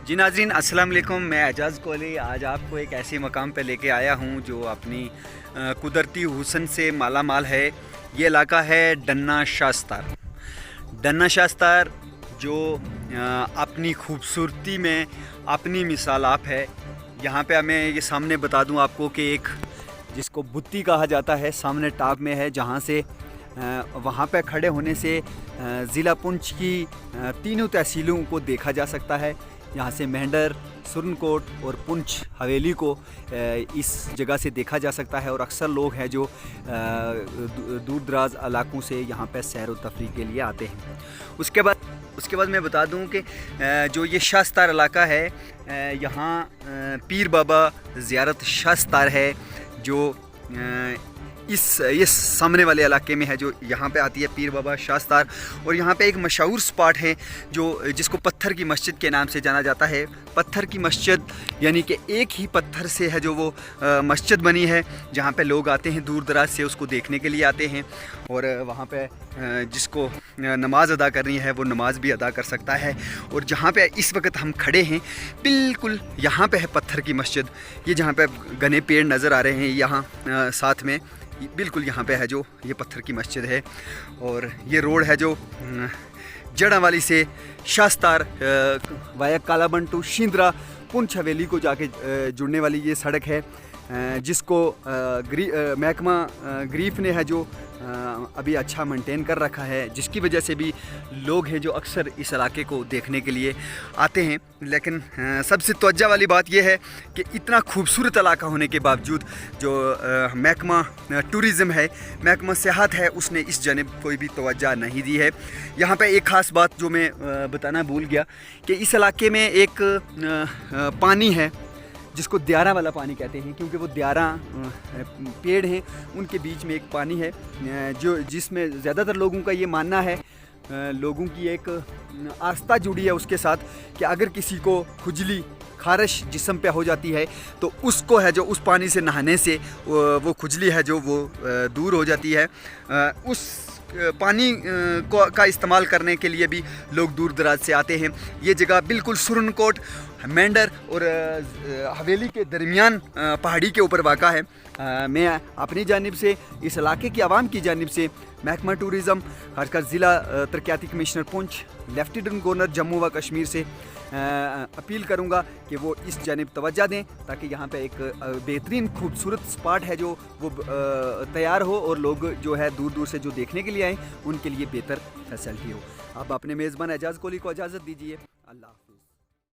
जी नाज़रीन अस्सलाम वालेकुम, मैं एजाज़ कोहली आज आपको एक ऐसे मकाम पर लेके आया हूँ जो अपनी कुदरती हुस्न से माला माल है। ये इलाका है डन्ना शास्तार। डन्ना शास्तार जो अपनी खूबसूरती में अपनी मिसाल आप है। यहाँ पे मैं ये सामने बता दूँ आपको कि एक जिसको बुत्ती कहा जाता है सामने टॉप में है, जहाँ से वहाँ पे खड़े होने से ज़िला पुंछ की तीनों तहसीलों को देखा जा सकता है। यहाँ से मेंढर, सुरनकोट और पुंछ हवेली को इस जगह से देखा जा सकता है और अक्सर लोग हैं जो दूर दराज इलाकों से यहाँ पर सैर व तफरीह के लिए आते हैं। उसके बाद मैं बता दूं कि जो ये शास्तार इलाका है, यहाँ पीर बाबा ज़ियारत शास्तार है जो इस सामने वाले इलाके में है, जो यहाँ पे आती है पीर बाबा शास्तार। और यहाँ पे एक मशहूर स्पॉट है जो जिसको पत्थर की मस्जिद के नाम से जाना जाता है। पत्थर की मस्जिद यानी कि एक ही पत्थर से है जो वो मस्जिद बनी है, जहाँ पे लोग आते हैं दूर दराज से उसको देखने के लिए आते हैं। और वहाँ पे जिसको नमाज़ अदा करनी है वो नमाज़ भी अदा कर सकता है। और जहाँ पे इस वक्त हम खड़े हैं बिल्कुल यहाँ पे है पत्थर की मस्जिद। ये जहाँ पे घने पेड़ नज़र आ रहे हैं यहाँ साथ में, बिल्कुल यहाँ पे है जो ये पत्थर की मस्जिद है। और ये रोड है जो जड़ावाली से शास्तार वाया कालाबन टू शिंद्रा पुंछ हवेली को जाके जुड़ने वाली ये सड़क है, जिसको महकमा ग्रीफ ने है जो अभी अच्छा मेंटेन कर रखा है, जिसकी वजह से भी लोग हैं जो अक्सर इस इलाके को देखने के लिए आते हैं। लेकिन सबसे तवज्जो वाली बात यह है कि इतना खूबसूरत इलाका होने के बावजूद जो महकमा टूरिज़म है, महकमा सियाहत है, उसने इस जानिब कोई भी तवज्जो नहीं दी है। यहाँ पे एक ख़ास बात जो मैं बताना भूल गया कि इस इलाके में एक पानी है जिसको द्यारा वाला पानी कहते हैं, क्योंकि वो द्यारा पेड़ हैं उनके बीच में एक पानी है जो जिसमें ज़्यादातर लोगों का ये मानना है, लोगों की एक आस्था जुड़ी है उसके साथ कि अगर किसी को खुजली खारिश जिस्म पे हो जाती है तो उसको है जो उस पानी से नहाने से वो खुजली है जो वो दूर हो जाती है। उस पानी का इस्तेमाल करने के लिए भी लोग दूर दराज से आते हैं। ये जगह बिल्कुल सुरनकोट, मेंढर और हवेली के दरमियान पहाड़ी के ऊपर वाक़ा है। मैं अपनी जानिब से इस इलाके की आवाम की जानिब से महकमा टूरिज़म, खासकर ज़िला तरक्याती commissioner Poonch, lieutenant governor Jammu व कश्मीर से अपील करूंगा कि वो इस जानिब तवज्जो दें ताकि यहाँ पे एक बेहतरीन खूबसूरत स्पॉट है जो वो तैयार हो और लोग जो है दूर दूर से जो देखने के लिए आए उनके लिए बेहतर फैसिलिटी हो। आप अपने मेज़बान एजाज़ कोहली को इजाज़त दीजिए। अल्लाह।